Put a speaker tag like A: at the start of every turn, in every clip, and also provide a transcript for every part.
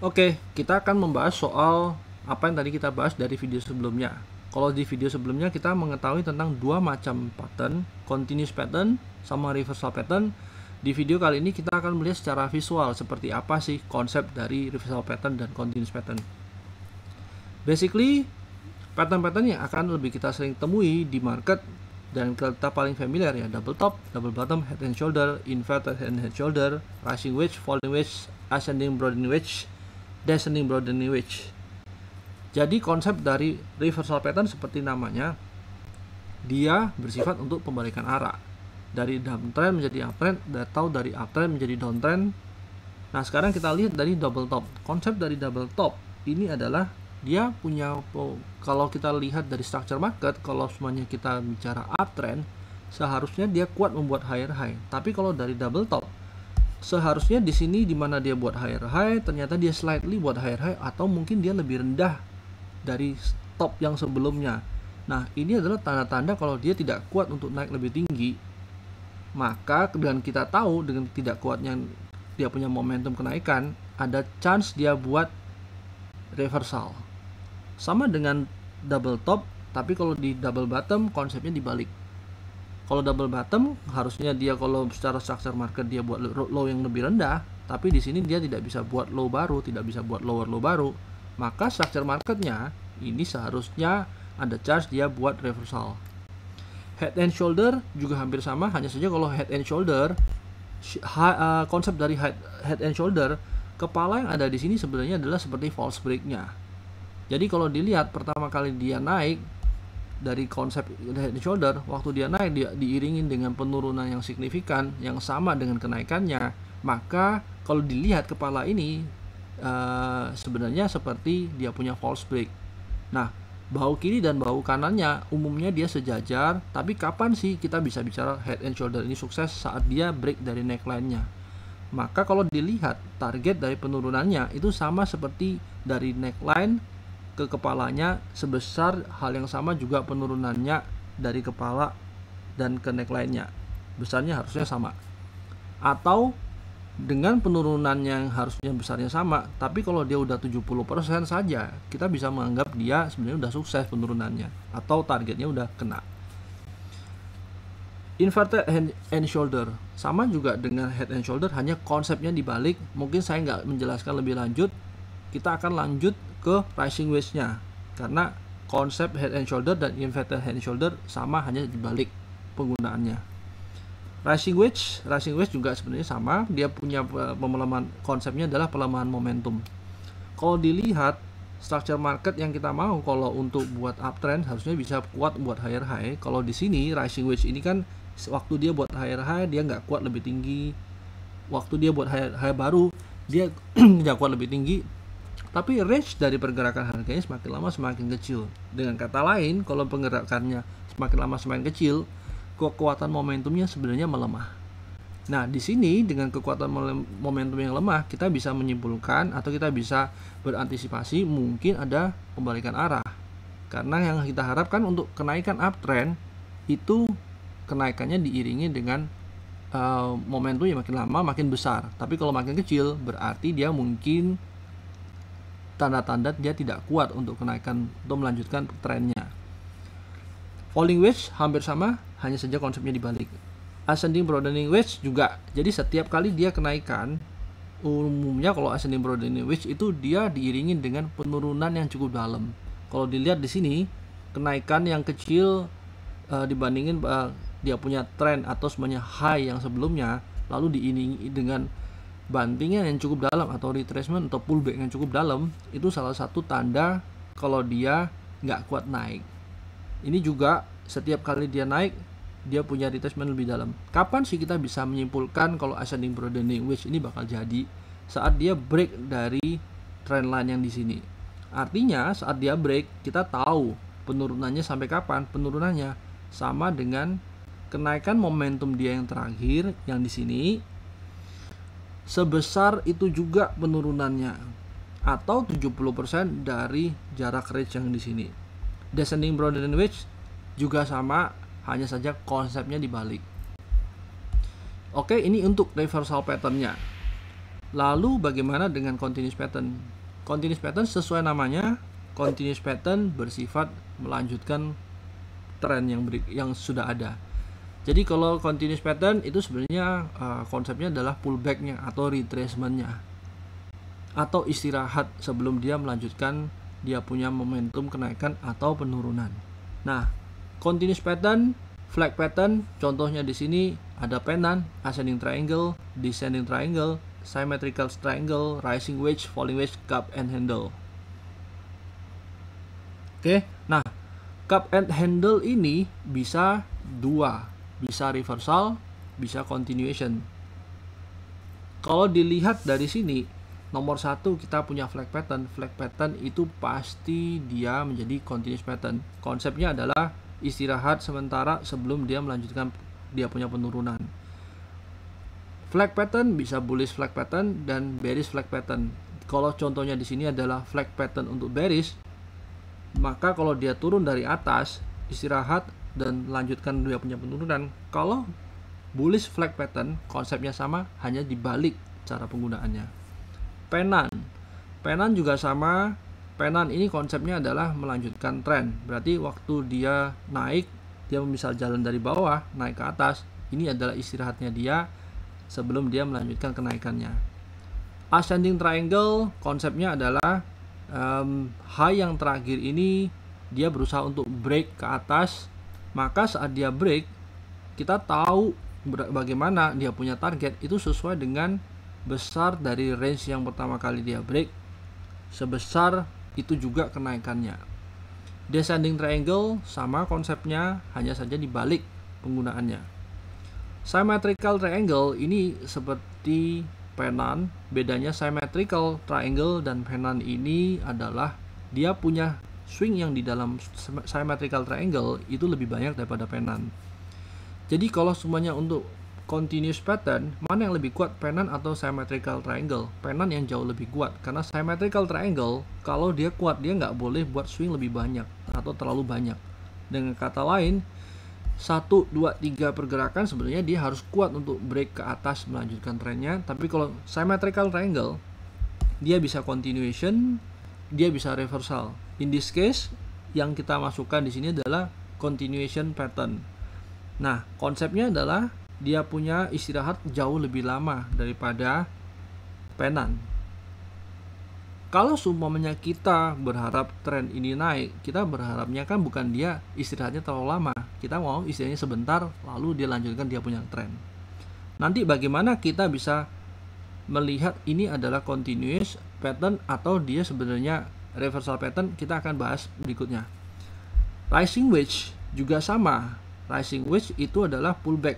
A: Oke, kita akan membahas soal apa yang tadi kita bahas dari video sebelumnya. Kalau di video sebelumnya kita mengetahui tentang dua macam pattern, continuous pattern sama reversal pattern. Di video kali ini kita akan melihat secara visual seperti apa sih konsep dari reversal pattern dan continuous pattern. Basically, pattern-pattern yang akan lebih kita sering temui di market dan kita paling familiar ya, double top, double bottom, head and shoulder, inverted head and shoulder, rising wedge, falling wedge, ascending broadening wedge, descending broadening wedge. Jadi konsep dari reversal pattern seperti namanya, dia bersifat untuk pembalikan arah dari downtrend menjadi uptrend atau dari uptrend menjadi downtrend. Nah, sekarang kita lihat dari double top. Konsep dari double top ini adalah dia punya, kalau kita lihat dari structure market, kalau semuanya kita bicara uptrend, seharusnya dia kuat membuat higher high. Tapi kalau dari double top, seharusnya di sini di mana dia buat higher high, ternyata dia slightly buat higher high atau mungkin dia lebih rendah dari top yang sebelumnya. Nah, ini adalah tanda-tanda kalau dia tidak kuat untuk naik lebih tinggi. Maka dengan kita tahu dengan tidak kuatnya dia punya momentum kenaikan, ada chance dia buat reversal. Sama dengan double top, tapi kalau di double bottom konsepnya dibalik. Kalau double bottom harusnya dia kalau secara structure market dia buat low yang lebih rendah, tapi di sini dia tidak bisa buat low baru, tidak bisa buat lower low baru. Maka structure marketnya ini seharusnya ada chance dia buat reversal. Head and shoulder juga hampir sama, hanya saja kalau head and shoulder, konsep dari head and shoulder, kepala yang ada di sini sebenarnya adalah seperti false break-nya. Jadi kalau dilihat pertama kali dia naik dari konsep head and shoulder, waktu dia naik dia diiringin dengan penurunan yang signifikan yang sama dengan kenaikannya. Maka kalau dilihat kepala ini sebenarnya seperti dia punya false break. Nah, bahu kiri dan bahu kanannya umumnya dia sejajar, tapi kapan sih kita bisa bicara head and shoulder ini sukses? Saat dia break dari neckline-nya. Maka kalau dilihat target dari penurunannya itu sama seperti dari neckline ke kepalanya, sebesar hal yang sama juga penurunannya dari kepala dan ke neckline-nya. Besarnya harusnya sama. Atau dengan penurunan yang harusnya besarnya sama, tapi kalau dia udah 70% saja, kita bisa menganggap dia sebenarnya udah sukses penurunannya atau targetnya udah kena. Inverted head and shoulder sama juga dengan head and shoulder, hanya konsepnya dibalik. Mungkin saya nggak menjelaskan lebih lanjut, kita akan lanjut ke rising wedge-nya karena konsep head and shoulder dan inverted head and shoulder sama, hanya dibalik penggunaannya. Rising wedge juga sebenarnya sama, dia punya pelemahan, konsepnya adalah pelemahan momentum. Kalau dilihat structure market yang kita mau, kalau untuk buat uptrend harusnya bisa kuat buat higher high. Kalau di sini rising wedge ini kan waktu dia buat higher high dia nggak kuat lebih tinggi, waktu dia buat high baru dia nggak kuat lebih tinggi, tapi range dari pergerakan harganya semakin lama semakin kecil. Dengan kata lain, kalau pergerakannya semakin lama semakin kecil, kekuatan momentumnya sebenarnya melemah. Nah, di sini dengan kekuatan momentum yang lemah, kita bisa menyimpulkan atau kita bisa berantisipasi mungkin ada pembalikan arah. Karena yang kita harapkan untuk kenaikan uptrend itu kenaikannya diiringi dengan momentum yang makin lama makin besar. Tapi kalau makin kecil berarti dia mungkin tanda-tanda dia tidak kuat untuk kenaikan, untuk melanjutkan trennya. Falling wedge hampir sama, hanya saja konsepnya dibalik. Ascending broadening wedge juga, jadi setiap kali dia kenaikan, umumnya kalau ascending broadening wedge itu dia diiringin dengan penurunan yang cukup dalam. Kalau dilihat di sini, kenaikan yang kecil dibandingin dia punya trend atau semuanya high yang sebelumnya, lalu diiringi dengan bantingan yang cukup dalam atau retracement atau pullback yang cukup dalam, itu salah satu tanda kalau dia nggak kuat naik. Ini juga setiap kali dia naik dia punya retracement lebih dalam. Kapan sih kita bisa menyimpulkan kalau ascending broadening wedge ini bakal jadi? Saat dia break dari trendline yang di sini. Artinya saat dia break kita tahu penurunannya sampai kapan. Penurunannya sama dengan kenaikan momentum dia yang terakhir yang di sini, sebesar itu juga penurunannya atau 70% dari jarak range yang di sini. Descending broadening wedge juga sama, hanya saja konsepnya dibalik. Oke, ini untuk reversal patternnya. Lalu bagaimana dengan continuous pattern? Continuous pattern sesuai namanya, continuous pattern bersifat melanjutkan tren yang sudah ada. Jadi kalau continuous pattern itu sebenarnya konsepnya adalah pullback-nya atau retracement-nya, atau istirahat sebelum dia melanjutkan dia punya momentum kenaikan atau penurunan. Nah, continuous pattern, flag pattern, contohnya di sini ada pennant, ascending triangle, descending triangle, symmetrical triangle, rising wedge, falling wedge, cup and handle. Oke, nah cup and handle ini bisa dua, bisa reversal, bisa continuation. Kalau dilihat dari sini, nomor satu kita punya flag pattern. Flag pattern itu pasti dia menjadi continuous pattern. Konsepnya adalah istirahat sementara sebelum dia melanjutkan dia punya penurunan. Flag pattern bisa bullish flag pattern dan bearish flag pattern. Kalau contohnya di sini adalah flag pattern untuk bearish, maka kalau dia turun dari atas, istirahat dan lanjutkan dia punya penurunan. Kalau bullish flag pattern, konsepnya sama, hanya dibalik cara penggunaannya. Pennant juga sama. Pennant ini konsepnya adalah melanjutkan tren. Berarti waktu dia naik, dia misal jalan dari bawah naik ke atas, ini adalah istirahatnya dia sebelum dia melanjutkan kenaikannya. Ascending triangle konsepnya adalah high yang terakhir ini dia berusaha untuk break ke atas, maka saat dia break kita tahu bagaimana dia punya target itu sesuai dengan besar dari range yang pertama kali dia break, sebesar itu juga kenaikannya. Descending triangle sama konsepnya, hanya saja dibalik penggunaannya. Symmetrical triangle ini seperti pennant, bedanya symmetrical triangle dan pennant ini adalah dia punya swing yang di dalam symmetrical triangle itu lebih banyak daripada pennant. Jadi kalau semuanya untuk continuous pattern, mana yang lebih kuat, pennant atau symmetrical triangle? Pennant yang jauh lebih kuat, karena symmetrical triangle kalau dia kuat dia nggak boleh buat swing lebih banyak atau terlalu banyak. Dengan kata lain, 1, 2, 3 pergerakan sebenarnya dia harus kuat untuk break ke atas melanjutkan trennya. Tapi kalau symmetrical triangle, dia bisa continuation, dia bisa reversal. In this case, yang kita masukkan di sini adalah continuation pattern. Nah, konsepnya adalah dia punya istirahat jauh lebih lama daripada pennant. Kalau seumpamanya kita berharap tren ini naik, kita berharapnya kan bukan dia istirahatnya terlalu lama. Kita mau istirahatnya sebentar, lalu dia lanjutkan dia punya tren. Nanti bagaimana kita bisa melihat ini adalah continuous pattern atau dia sebenarnya reversal pattern, kita akan bahas berikutnya. Rising wedge juga sama. Rising wedge itu adalah pullback.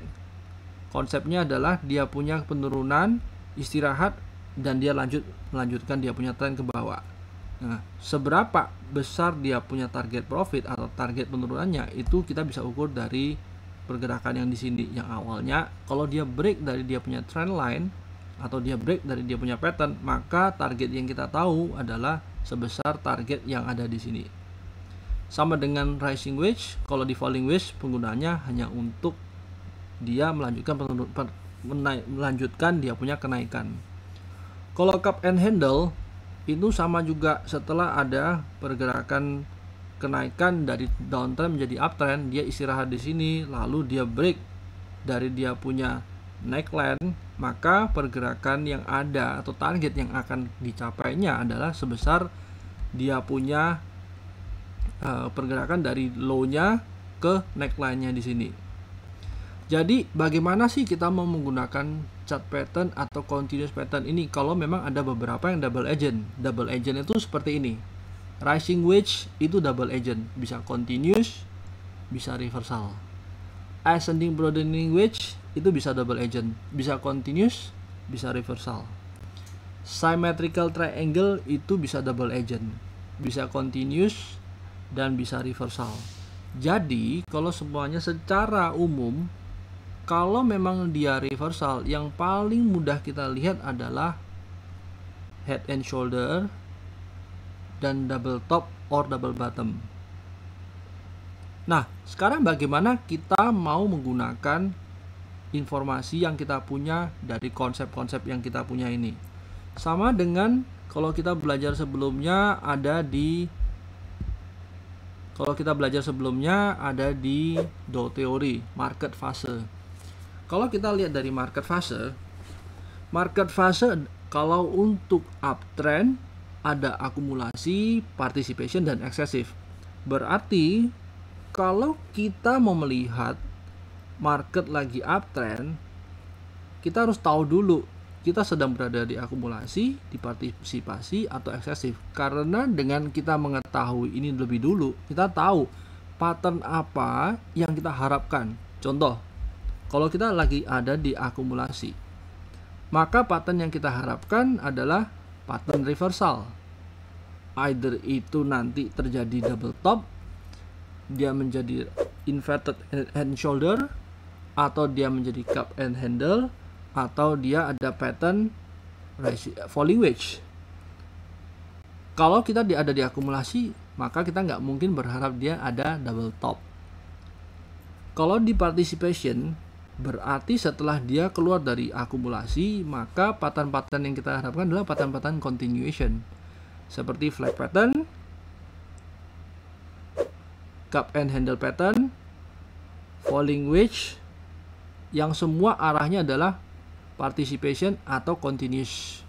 A: Konsepnya adalah dia punya penurunan, istirahat, dan dia melanjutkan dia punya tren ke bawah. Nah, seberapa besar dia punya target profit atau target penurunannya itu kita bisa ukur dari pergerakan yang di sini. Yang awalnya kalau dia break dari dia punya trend line atau dia break dari dia punya pattern, maka target yang kita tahu adalah sebesar target yang ada di sini. Sama dengan rising wedge, kalau di falling wedge penggunaannya hanya untuk dia melanjutkan dia punya kenaikan. Kalau cup and handle itu sama juga, setelah ada pergerakan kenaikan dari downtrend menjadi uptrend, dia istirahat di sini, lalu dia break dari dia punya neckline, maka pergerakan yang ada atau target yang akan dicapainya adalah sebesar dia punya pergerakan dari low-nya ke neckline-nya di sini. Jadi bagaimana sih kita mau menggunakan chart pattern atau continuous pattern ini kalau memang ada beberapa yang double agent. Double agent itu seperti ini. Rising wedge itu double agent, bisa continuous, bisa reversal. Ascending broadening wedge itu bisa double agent, bisa continuous, bisa reversal. Symmetrical triangle itu bisa double agent, bisa continuous dan bisa reversal. Jadi kalau semuanya secara umum, kalau memang dia reversal, yang paling mudah kita lihat adalah head and shoulder dan double top or double bottom. Nah, sekarang bagaimana kita mau menggunakan informasi yang kita punya dari konsep-konsep yang kita punya ini? Sama dengan Kalau kita belajar sebelumnya ada di Dow teori market fase. Kalau kita lihat dari market fase kalau untuk uptrend ada akumulasi, participation, dan eksesif. Berarti kalau kita mau melihat market lagi uptrend, kita harus tahu dulu kita sedang berada di akumulasi, di partisipasi, atau eksesif. Karena dengan kita mengetahui ini lebih dulu, kita tahu pattern apa yang kita harapkan. Contoh, kalau kita lagi ada di akumulasi, maka pattern yang kita harapkan adalah pattern reversal. Either itu nanti terjadi double top, dia menjadi inverted head and shoulder, atau dia menjadi cup and handle, atau dia ada pattern falling wedge. Kalau kita ada di akumulasi, maka kita nggak mungkin berharap dia ada double top. Kalau di participation, berarti setelah dia keluar dari akumulasi, maka pattern-pattern yang kita harapkan adalah pattern-pattern continuation, seperti flag pattern, cup and handle pattern, falling wedge, yang semua arahnya adalah participation atau continuous.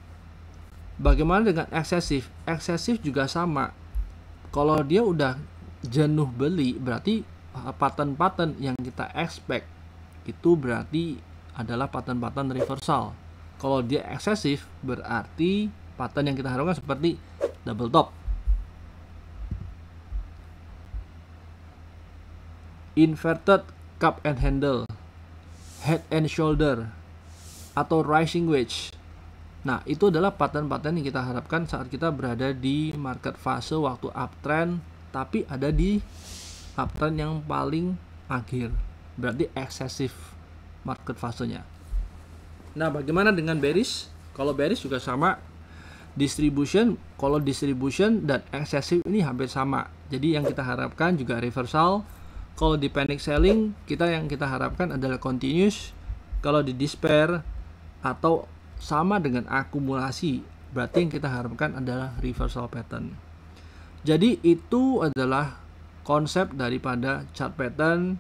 A: Bagaimana dengan eksesif? Eksesif juga sama. Kalau dia udah jenuh beli, berarti pattern-pattern yang kita expect itu berarti adalah pattern-pattern reversal. Kalau dia eksesif, berarti pattern yang kita harapkan seperti double top, inverted cup and handle, head and shoulder, atau rising wedge. Nah, itu adalah pattern-pattern yang kita harapkan saat kita berada di market fase waktu uptrend, tapi ada di uptrend yang paling akhir. Berarti excessive market fasenya. Nah, bagaimana dengan bearish? Kalau bearish juga sama. Distribution, kalau distribution dan excessive ini hampir sama. Jadi yang kita harapkan juga reversal. Kalau di panic selling, yang kita harapkan adalah continuous. Kalau di despair atau sama dengan akumulasi, berarti yang kita harapkan adalah reversal pattern. Jadi itu adalah konsep daripada chart pattern,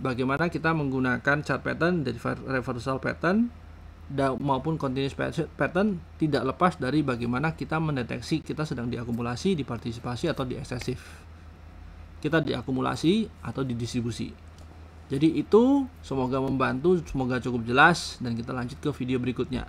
A: bagaimana kita menggunakan chart pattern dari reversal pattern maupun continuous pattern, tidak lepas dari bagaimana kita mendeteksi kita sedang diakumulasi, dipartisipasi, atau di eksesif, kita diakumulasi atau di distribusi. Jadi itu semoga membantu, semoga cukup jelas, dan kita lanjut ke video berikutnya.